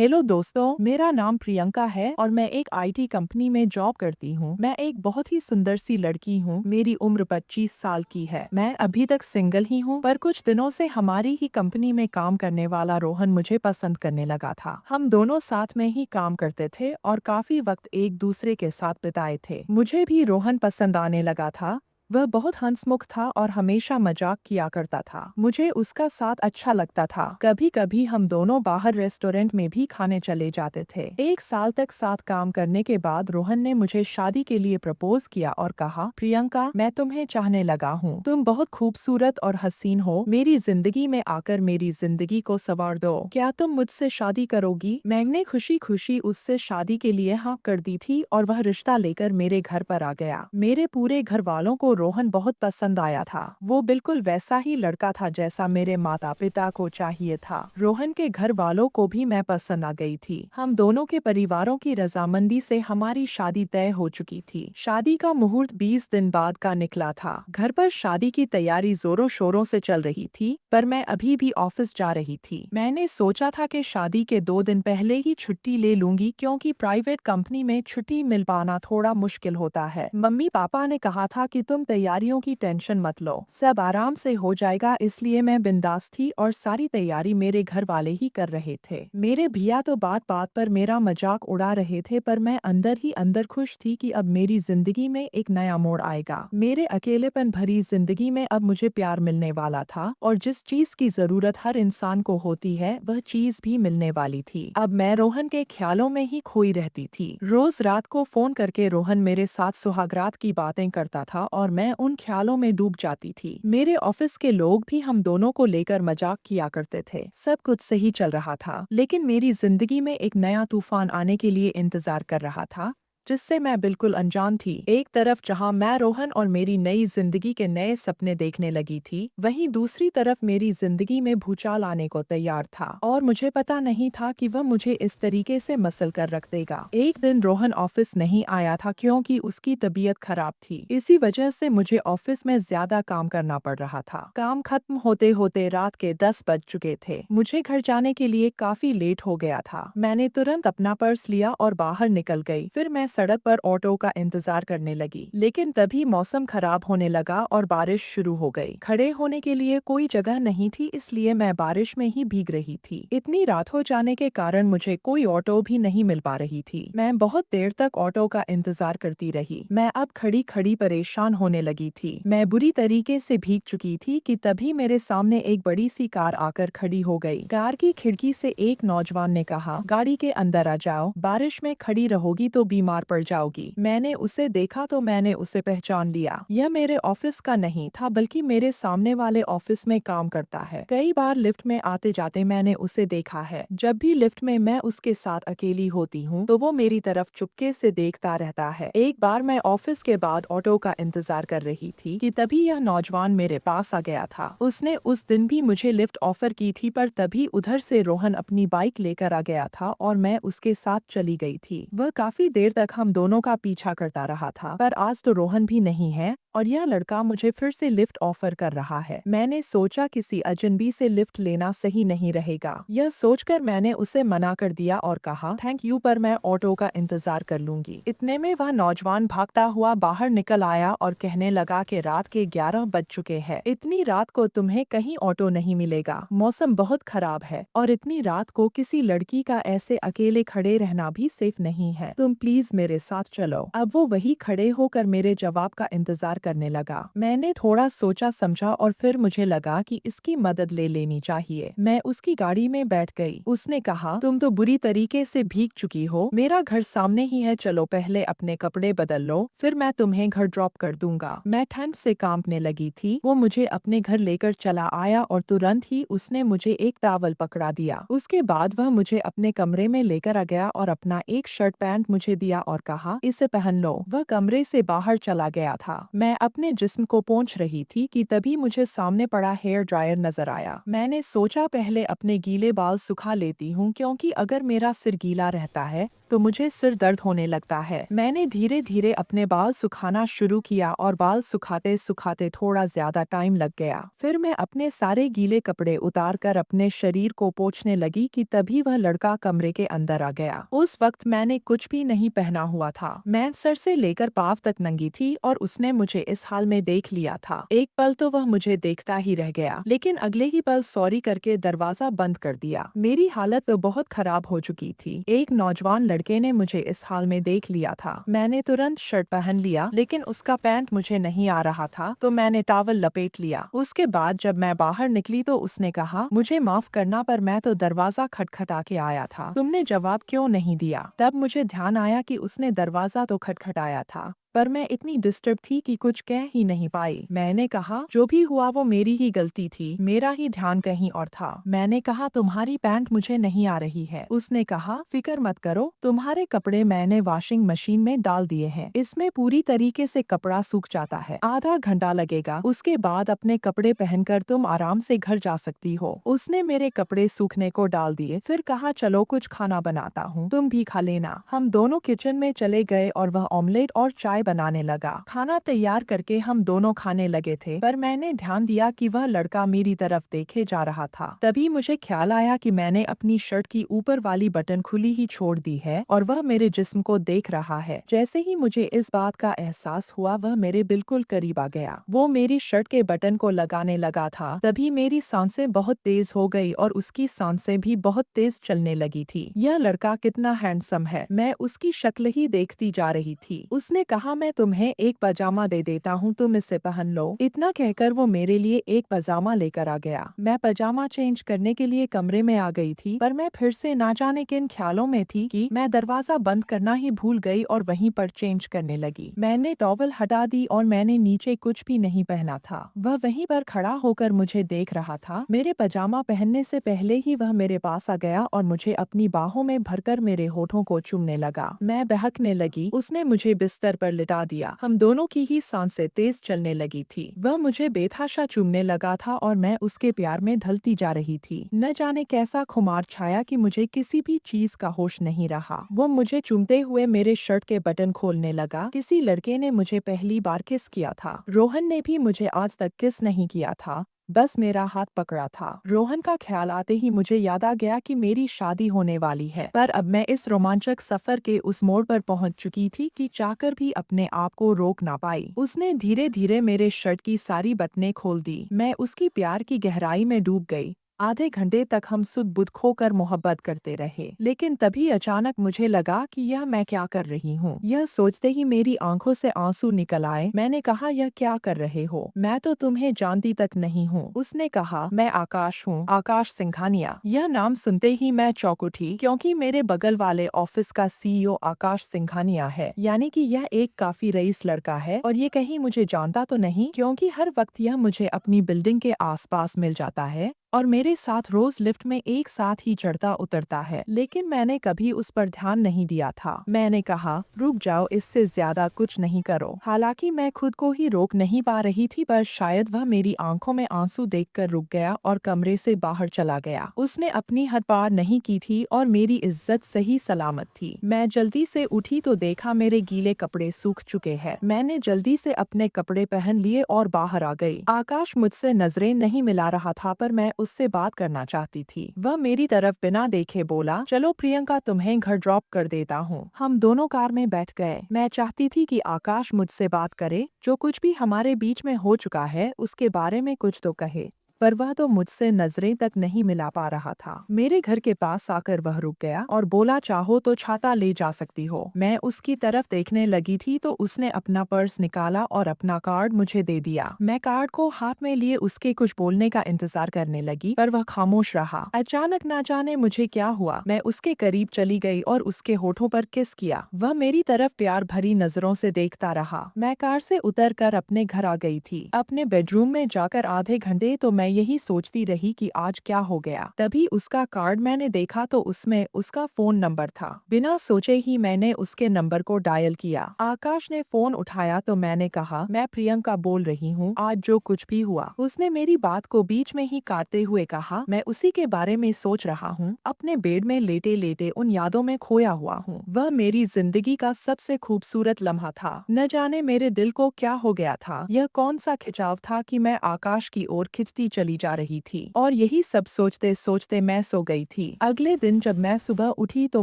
Hello दोस्तों, मेरा नाम प्रियंका है और मैं एक आईटी कंपनी में जॉब करती हूँ। मैं एक बहुत ही सुंदर सी लड़की हूँ। मेरी उम्र 25 साल की है। मैं अभी तक सिंगल ही हूँ, पर कुछ दिनों से हमारी ही कंपनी में काम करने वाला रोहन मुझे पसंद करने लगा था। हम दोनों साथ में ही काम करते थे और काफी वक्त एक दूसरे के साथ बिताए थे। मुझे भी रोहन पसंद आने लगा था। वह बहुत हंसमुख था और हमेशा मजाक किया करता था। मुझे उसका साथ अच्छा लगता था। कभी कभी हम दोनों बाहर रेस्टोरेंट में भी खाने चले जाते थे। 1 साल तक साथ काम करने के बाद रोहन ने मुझे शादी के लिए प्रपोज किया और कहा, प्रियंका, मैं तुम्हें चाहने लगा हूँ। तुम बहुत खूबसूरत और हसीन हो। मेरी जिंदगी में आकर मेरी जिंदगी को संवार दो। क्या तुम मुझसे शादी करोगी? मैंने खुशी खुशी उससे शादी के लिए हाँ कर दी थी और वह रिश्ता लेकर मेरे घर पर आ गया। मेरे पूरे घर वालों को रोहन बहुत पसंद आया था। वो बिल्कुल वैसा ही लड़का था जैसा मेरे माता पिता को चाहिए था। रोहन के घर वालों को भी मैं पसंद आ गई थी। हम दोनों के परिवारों की रजामंदी से हमारी शादी तय हो चुकी थी। शादी का मुहूर्त 20 दिन बाद का निकला था। घर पर शादी की तैयारी जोरों शोरों से चल रही थी, पर मैं अभी भी ऑफिस जा रही थी। मैंने सोचा था कि शादी के 2 दिन पहले ही छुट्टी ले लूंगी, क्योंकि प्राइवेट कंपनी में छुट्टी मिल पाना थोड़ा मुश्किल होता है। मम्मी पापा ने कहा था कि तुम तैयारियों की टेंशन मत लो, सब आराम से हो जाएगा, इसलिए मैं बिंदास थी और सारी तैयारी मेरे घर वाले ही कर रहे थे। मेरे भैया तो बात बात पर मेरा मजाक उड़ा रहे थे, पर मैं अंदर ही अंदर खुश थी कि अब मेरी जिंदगी में एक नया मोड़ आएगा। मेरे अकेलेपन भरी जिंदगी में अब मुझे प्यार मिलने वाला था और जिस चीज की जरूरत हर इंसान को होती है वह चीज भी मिलने वाली थी। अब मैं रोहन के ख्यालों में ही खोई रहती थी। रोज रात को फोन करके रोहन मेरे साथ सुहागरात की बातें करता था और मैं उन ख्यालों में डूब जाती थी। मेरे ऑफिस के लोग भी हम दोनों को लेकर मजाक किया करते थे। सब कुछ सही चल रहा था, लेकिन मेरी जिंदगी में एक नया तूफान आने के लिए इंतजार कर रहा था, जिससे मैं बिल्कुल अनजान थी। एक तरफ जहां मैं रोहन और मेरी नई जिंदगी के नए सपने देखने लगी थी, वहीं दूसरी तरफ मेरी जिंदगी में भूचाल आने को तैयार था और मुझे पता नहीं था कि वह मुझे इस तरीके से मसल कर रख देगा। एक दिन रोहन ऑफिस नहीं आया था क्योंकि उसकी तबीयत खराब थी। इसी वजह से मुझे ऑफिस में ज्यादा काम करना पड़ रहा था। काम खत्म होते होते रात के 10 बज चुके थे। मुझे घर जाने के लिए काफी लेट हो गया था। मैंने तुरंत अपना पर्स लिया और बाहर निकल गई। फिर मैं सड़क पर ऑटो का इंतजार करने लगी, लेकिन तभी मौसम खराब होने लगा और बारिश शुरू हो गई। खड़े होने के लिए कोई जगह नहीं थी, इसलिए मैं बारिश में ही भीग रही थी। इतनी रात हो जाने के कारण मुझे कोई ऑटो भी नहीं मिल पा रही थी। मैं बहुत देर तक ऑटो का इंतजार करती रही। मैं अब खड़ी खड़ी परेशान होने लगी थी। मैं बुरी तरीके से भीग चुकी थी कि तभी मेरे सामने एक बड़ी सी कार आकर खड़ी हो गई। कार की खिड़की से एक नौजवान ने कहा, गाड़ी के अंदर आ जाओ, बारिश में खड़ी रहोगी तो बीमार पड़ जाओगी। मैंने उसे देखा तो मैंने उसे पहचान लिया। यह मेरे ऑफिस का नहीं था, बल्कि मेरे सामने वाले ऑफिस में काम करता है। कई बार लिफ्ट में आते जाते मैंने उसे देखा है। जब भी लिफ्ट में मैं उसके साथ अकेली होती हूँ तो वो मेरी तरफ चुपके से देखता रहता है। एक बार मैं ऑफिस के बाद ऑटो का इंतजार कर रही थी कि तभी यह नौजवान मेरे पास आ गया था। उसने उस दिन भी मुझे लिफ्ट ऑफर की थी, पर तभी उधर से रोहन अपनी बाइक लेकर आ गया था और मैं उसके साथ चली गई थी। वह काफी देर तक हम दोनों का पीछा करता रहा था, पर आज तो रोहन भी नहीं है और यह लड़का मुझे फिर से लिफ्ट ऑफर कर रहा है। मैंने सोचा किसी अजनबी से लिफ्ट लेना सही नहीं रहेगा। यह सोचकर मैंने उसे मना कर दिया और कहा, थैंक यू, पर मैं ऑटो का इंतजार कर लूंगी। इतने में वह नौजवान भागता हुआ बाहर निकल आया और कहने लगा कि रात के 11 बज चुके हैं। इतनी रात को तुम्हें कहीं ऑटो नहीं मिलेगा, मौसम बहुत खराब है और इतनी रात को किसी लड़की का ऐसे अकेले खड़े रहना भी सेफ नहीं है। तुम प्लीज मेरे साथ चलो। अब वो वही खड़े होकर मेरे जवाब का इंतजार करने लगा। मैंने थोड़ा सोचा समझा और फिर मुझे लगा कि इसकी मदद ले लेनी चाहिए। मैं उसकी गाड़ी में बैठ गई। उसने कहा, तुम तो बुरी तरीके से भीग चुकी हो, मेरा घर सामने ही है, चलो पहले अपने कपड़े बदल लो, फिर मैं तुम्हें घर ड्रॉप कर दूंगा। मैं ठंड से कांपने लगी थी। वो मुझे अपने घर लेकर चला आया और तुरंत ही उसने मुझे एक टॉवल पकड़ा दिया। उसके बाद वह मुझे अपने कमरे में लेकर आ गया और अपना एक शर्ट पैंट मुझे दिया और कहा, इसे पहन लो। वह कमरे से बाहर चला गया था। मैं अपने जिस्म को पोंछ रही थी कि तभी मुझे सामने पड़ा हेयर ड्रायर नजर आया। मैंने सोचा पहले अपने गीले बाल सुखा लेती हूँ, क्योंकि अगर मेरा सिर गीला रहता है तो मुझे सिर दर्द होने लगता है। मैंने धीरे धीरे अपने बाल सुखाना शुरू किया और बाल सुखाते सुखाते थोड़ा ज्यादा टाइम लग गया। फिर मैं अपने सारे गीले कपड़े उतार कर अपने शरीर को पोंछने लगी कि तभी वह लड़का कमरे के अंदर आ गया। उस वक्त मैंने कुछ भी नहीं पहना हुआ था। मैं सर से लेकर पाँव तक नंगी थी और उसने मुझे इस हाल में देख लिया था। एक पल तो वह मुझे देखता ही रह गया, लेकिन अगले ही पल सॉरी करके दरवाजा बंद कर दिया। मेरी हालत तो बहुत खराब हो चुकी थी। एक नौजवान लड़के ने मुझे इस हाल में देख लिया था। मैंने तुरंत शर्ट पहन लिया, लेकिन उसका पैंट मुझे नहीं आ रहा था, तो मैंने टॉवल लपेट लिया। उसके बाद जब मैं बाहर निकली तो उसने कहा, मुझे माफ करना पर मैं तो दरवाजा खटखटा के आया था, तुमने जवाब क्यों नहीं दिया? तब मुझे ध्यान आया कि उसने दरवाजा तो खटखटाया था, पर मैं इतनी डिस्टर्ब थी कि कुछ कह ही नहीं पाई। मैंने कहा, जो भी हुआ वो मेरी ही गलती थी, मेरा ही ध्यान कहीं और था। मैंने कहा, तुम्हारी पैंट मुझे नहीं आ रही है। उसने कहा, फिक्र मत करो, तुम्हारे कपड़े मैंने वॉशिंग मशीन में डाल दिए हैं, इसमें पूरी तरीके से कपड़ा सूख जाता है, आधा घंटा लगेगा, उसके बाद अपने कपड़े पहनकर तुम आराम से घर जा सकती हो। उसने मेरे कपड़े सूखने को डाल दिए, फिर कहा, चलो कुछ खाना बनाता हूँ, तुम भी खा लेना। हम दोनों किचन में चले गए और वह ऑमलेट और चाय बनाने लगा। खाना तैयार करके हम दोनों खाने लगे थे, पर मैंने ध्यान दिया कि वह लड़का मेरी तरफ देखे जा रहा था। तभी मुझे ख्याल आया कि मैंने अपनी शर्ट की ऊपर वाली बटन खुली ही छोड़ दी है और वह मेरे जिस्म को देख रहा है। जैसे ही मुझे इस बात का एहसास हुआ, वह मेरे बिल्कुल करीब आ गया। वो मेरी शर्ट के बटन को लगाने लगा था। तभी मेरी सांसें बहुत तेज हो गई और उसकी सांसें भी बहुत तेज चलने लगी थी। यह लड़का कितना हैंडसम है, मैं उसकी शक्ल ही देखती जा रही थी। उसने कहा, मैं तुम्हें एक पजामा दे देता हूँ, तुम इसे पहन लो। इतना कहकर वो मेरे लिए एक पजामा लेकर आ गया। मैं पजामा चेंज करने के लिए कमरे में आ गई थी, पर मैं फिर से ना जाने किन ख्यालों में थी कि मैं दरवाजा बंद करना ही भूल गई और वहीं पर चेंज करने लगी। मैंने टॉवल हटा दी और मैंने नीचे कुछ भी नहीं पहना था। वह वहीं पर खड़ा होकर मुझे देख रहा था। मेरे पजामा पहनने से पहले ही वह मेरे पास आ गया और मुझे अपनी बाहों में भरकर मेरे होठों को चूमने लगा। मैं बहकने लगी। उसने मुझे बिस्तर पर लिटा दिया। हम दोनों की ही सांसें तेज चलने लगी थी। वह मुझे बेतहाशा चूमने लगा था और मैं उसके प्यार में ढलती जा रही थी। न जाने कैसा खुमार छाया कि मुझे किसी भी चीज का होश नहीं रहा। वो मुझे चूमते हुए मेरे शर्ट के बटन खोलने लगा। किसी लड़के ने मुझे पहली बार किस किया था। रोहन ने भी मुझे आज तक किस नहीं किया था, बस मेरा हाथ पकड़ा था। रोहन का ख्याल आते ही मुझे याद आ गया कि मेरी शादी होने वाली है, पर अब मैं इस रोमांचक सफर के उस मोड़ पर पहुंच चुकी थी कि चाहकर भी अपने आप को रोक ना पाई। उसने धीरे धीरे मेरे शर्ट की सारी बटनें खोल दी। मैं उसकी प्यार की गहराई में डूब गई। आधे घंटे तक हम सुध बुध खोकर मोहब्बत करते रहे, लेकिन तभी अचानक मुझे लगा कि यह मैं क्या कर रही हूँ। यह सोचते ही मेरी आंखों से आंसू निकल आए। मैंने कहा, यह क्या कर रहे हो? मैं तो तुम्हें जानती तक नहीं हूँ। उसने कहा, मैं आकाश हूँ, आकाश सिंघानिया। यह नाम सुनते ही मैं चौंक उठी, क्योंकि मेरे बगल वाले ऑफिस का सीईओ आकाश सिंघानिया है, यानी कि यह एक काफी रईस लड़का है। और ये कहीं मुझे जानता तो नहीं, क्योंकि हर वक्त यह मुझे अपनी बिल्डिंग के आसपास मिल जाता है और मेरे साथ रोज लिफ्ट में एक साथ ही चढ़ता उतरता है, लेकिन मैंने कभी उस पर ध्यान नहीं दिया था। मैंने कहा, रुक जाओ, इससे ज्यादा कुछ नहीं करो। हालांकि मैं खुद को ही रोक नहीं पा रही थी, पर शायद वह मेरी आंखों में आंसू देखकर रुक गया और कमरे से बाहर चला गया। उसने अपनी हद पार नहीं की थी और मेरी इज्जत सही सलामत थी। मैं जल्दी से उठी तो देखा मेरे गीले कपड़े सूख चुके हैं। मैंने जल्दी से अपने कपड़े पहन लिए और बाहर आ गई। आकाश मुझसे नजरें नहीं मिला रहा था, पर मैं उससे बात करना चाहती थी। वह मेरी तरफ बिना देखे बोला, चलो प्रियंका, तुम्हें घर ड्रॉप कर देता हूँ। हम दोनों कार में बैठ गए। मैं चाहती थी कि आकाश मुझसे बात करे, जो कुछ भी हमारे बीच में हो चुका है उसके बारे में कुछ तो कहे, पर वह तो मुझसे नजरें तक नहीं मिला पा रहा था। मेरे घर के पास आकर वह रुक गया और बोला, चाहो तो छाता ले जा सकती हो। मैं उसकी तरफ देखने लगी थी तो उसने अपना पर्स निकाला और अपना कार्ड मुझे दे दिया। मैं कार्ड को हाथ में लिए उसके कुछ बोलने का इंतजार करने लगी, पर वह खामोश रहा। अचानक ना जाने मुझे क्या हुआ, मैं उसके करीब चली गई और उसके होठों पर किस किया। वह मेरी तरफ प्यार भरी नजरों से देखता रहा। मैं कार से उतर कर अपने घर आ गई थी। अपने बेडरूम में जाकर आधे घंटे तो मैं यही सोचती रही कि आज क्या हो गया। तभी उसका कार्ड मैंने देखा तो उसमें उसका फोन नंबर था। बिना सोचे ही मैंने उसके नंबर को डायल किया। आकाश ने फोन उठाया तो मैंने कहा, मैं प्रियंका बोल रही हूँ, आज जो कुछ भी हुआ। उसने मेरी बात को बीच में ही काटते हुए कहा, मैं उसी के बारे में सोच रहा हूँ, अपने बेड में लेटे लेटे उन यादों में खोया हुआ हूँ। वह मेरी जिंदगी का सबसे खूबसूरत लम्हा था। न जाने मेरे दिल को क्या हो गया था। यह कौन सा खिंचाव था कि मैं आकाश की ओर खिंचती चली जा रही थी। और यही सब सोचते सोचते मैं सो गई थी। अगले दिन जब मैं सुबह उठी तो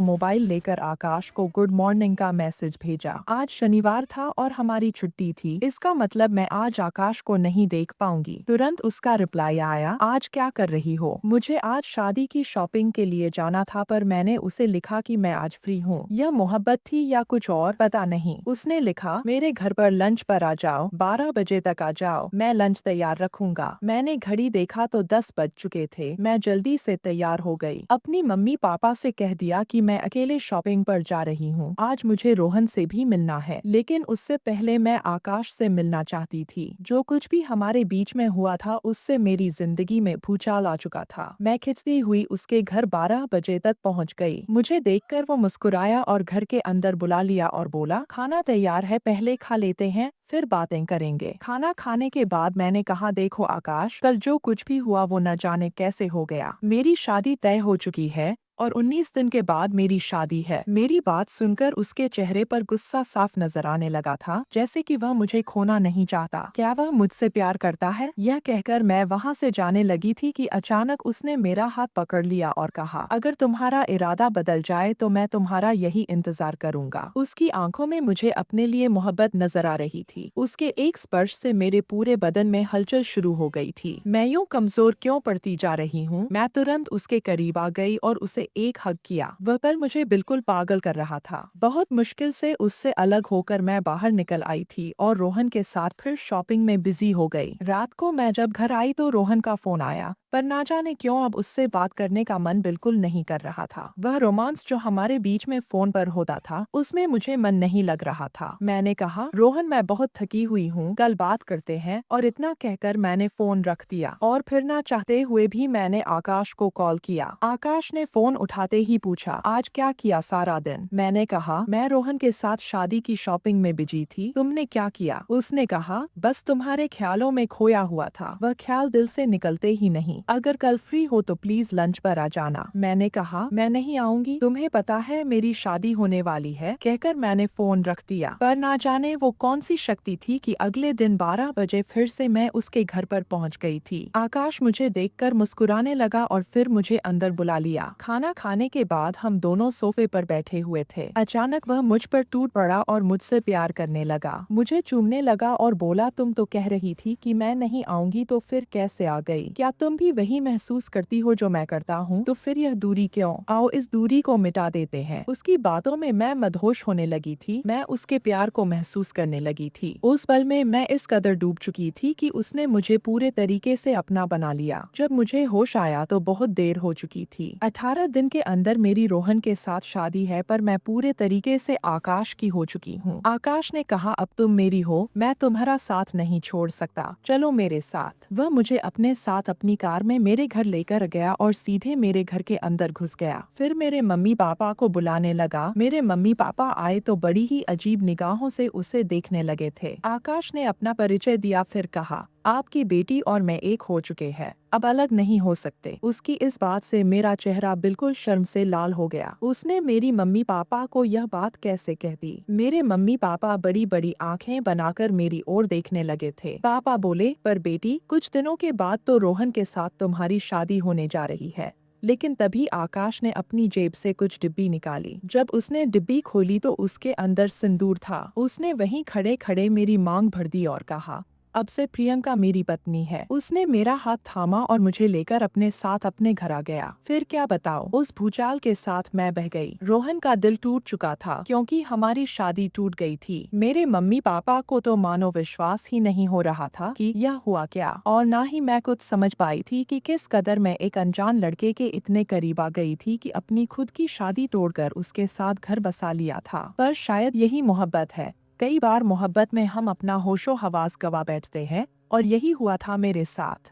मोबाइल लेकर आकाश को गुड मॉर्निंग का मैसेज भेजा। आज शनिवार था और हमारी छुट्टी थी। इसका मतलब मैं आज आकाश को नहीं देख पाऊंगी। तुरंत उसका रिप्लाई आया, आज क्या कर रही हो? मुझे आज शादी की शॉपिंग के लिए जाना था पर मैंने उसे लिखा कि मैं आज फ्री हूँ। यह मोहब्बत थी या कुछ और, पता नहीं। उसने लिखा, मेरे घर पर लंच पर आ जाओ, 12 बजे तक आ जाओ, मैं लंच तैयार रखूंगा। मैंने घड़ी देखा तो 10 बज चुके थे। मैं जल्दी से तैयार हो गई। अपनी मम्मी पापा से कह दिया कि मैं अकेले शॉपिंग पर जा रही हूँ। आज मुझे रोहन से भी मिलना है, लेकिन उससे पहले मैं आकाश से मिलना चाहती थी। जो कुछ भी हमारे बीच में हुआ था उससे मेरी जिंदगी में भूचाल आ चुका था। मैं खिंचती हुई उसके घर 12 बजे तक पहुँच गई। मुझे देखकर वो मुस्कुराया और घर के अंदर बुला लिया और बोला, खाना तैयार है, पहले खा लेते हैं फिर बातें करेंगे। खाना खाने के बाद मैंने कहा, देखो आकाश, कल जो कुछ भी हुआ वो न जाने कैसे हो गया। मेरी शादी तय हो चुकी है और 19 दिन के बाद मेरी शादी है। मेरी बात सुनकर उसके चेहरे पर गुस्सा साफ नजर आने लगा था, जैसे कि वह मुझे खोना नहीं चाहता। क्या वह मुझसे प्यार करता है? यह कहकर मैं वहाँ से जाने लगी थी कि अचानक उसने मेरा हाथ पकड़ लिया और कहा, अगर तुम्हारा इरादा बदल जाए तो मैं तुम्हारा यही इंतजार करूंगा। उसकी आंखों में मुझे अपने लिए मोहब्बत नजर आ रही थी। उसके एक स्पर्श से मेरे पूरे बदन में हलचल शुरू हो गई थी। मैं यूं कमजोर क्यों पड़ती जा रही हूँ? मैं तुरंत उसके करीब आ गई और उसे एक हग किया। वह पल मुझे बिल्कुल पागल कर रहा था। बहुत मुश्किल से उससे अलग होकर मैं बाहर निकल आई थी और रोहन के साथ फिर शॉपिंग में बिजी हो गई। रात को मैं जब घर आई तो रोहन का फोन आया, पर ना जाने क्यों अब उससे बात करने का मन बिल्कुल नहीं कर रहा था। वह रोमांस जो हमारे बीच में फोन पर होता था उसमें मुझे मन नहीं लग रहा था। मैंने कहा, रोहन मैं बहुत थकी हुई हूँ, कल बात करते हैं। और इतना कहकर मैंने फोन रख दिया और फिर ना चाहते हुए भी मैंने आकाश को कॉल किया। आकाश ने फोन उठाते ही पूछा, आज क्या किया सारा दिन? मैंने कहा, मैं रोहन के साथ शादी की शॉपिंग में बिजी थी। तुमने क्या किया? उसने कहा, बस तुम्हारे ख्यालों में खोया हुआ था। वह ख्याल दिल से निकलते ही नहीं। अगर कल फ्री हो तो प्लीज लंच पर आ जाना। मैंने कहा, मैं नहीं आऊंगी, तुम्हें पता है मेरी शादी होने वाली है। कहकर मैंने फोन रख दिया। पर ना जाने वो कौन सी शक्ति थी कि अगले दिन 12 बजे फिर से मैं उसके घर पर पहुंच गई थी। आकाश मुझे देखकर मुस्कुराने लगा और फिर मुझे अंदर बुला लिया। खाना खाने के बाद हम दोनों सोफे पर बैठे हुए थे। अचानक वह मुझ पर टूट पड़ा और मुझसे प्यार करने लगा। मुझे चूमने लगा और बोला, तुम तो कह रही थी कि मैं नहीं आऊंगी तो फिर कैसे आ गई? क्या तुम भी वही महसूस करती हो जो मैं करता हूँ? तो फिर यह दूरी क्यों? आओ इस दूरी को मिटा देते हैं। उसकी बातों में मैं मदहोश होने लगी थी। मैं उसके प्यार को महसूस करने लगी थी। उस पल में मैं इस कदर डूब चुकी थी कि उसने मुझे पूरे तरीके से अपना बना लिया। जब मुझे होश आया तो बहुत देर हो चुकी थी। 18 दिन के अंदर मेरी रोहन के साथ शादी है, पर मैं पूरे तरीके से आकाश की हो चुकी हूँ। आकाश ने कहा, अब तुम मेरी हो, मैं तुम्हारा साथ नहीं छोड़ सकता, चलो मेरे साथ। वह मुझे अपने साथ अपनी कार में मेरे घर लेकर गया और सीधे मेरे घर के अंदर घुस गया। फिर मेरे मम्मी पापा को बुलाने लगा। मेरे मम्मी पापा आए तो बड़ी ही अजीब निगाहों से उसे देखने लगे थे। आकाश ने अपना परिचय दिया, फिर कहा, आपकी बेटी और मैं एक हो चुके हैं, अब अलग नहीं हो सकते। उसकी इस बात से मेरा चेहरा बिल्कुल शर्म से लाल हो गया। उसने मेरी मम्मी पापा को यह बात कैसे कह दी? मेरे मम्मी पापा बड़ी बड़ी आंखें बनाकर मेरी ओर देखने लगे थे। पापा बोले, पर बेटी, कुछ दिनों के बाद तो रोहन के साथ तुम्हारी शादी होने जा रही है। लेकिन तभी आकाश ने अपनी जेब से कुछ डिब्बी निकाली। जब उसने डिब्बी खोली तो उसके अंदर सिंदूर था। उसने वहीं खड़े खड़े मेरी मांग भर दी और कहा, अब से प्रियंका मेरी पत्नी है। उसने मेरा हाथ थामा और मुझे लेकर अपने साथ अपने घर आ गया। फिर क्या बताओ, उस भूचाल के साथ मैं बह गई। रोहन का दिल टूट चुका था क्योंकि हमारी शादी टूट गई थी। मेरे मम्मी पापा को तो मानो विश्वास ही नहीं हो रहा था कि यह हुआ क्या, और ना ही मैं कुछ समझ पाई थी कि किस कदर मैं एक अनजान लड़के के इतने करीब आ गई थी कि अपनी खुद की शादी तोड़कर उसके साथ घर बसा लिया था। पर शायद यही मोहब्बत है। कई बार मोहब्बत में हम अपना होशो हवास गवा बैठते हैं, और यही हुआ था मेरे साथ।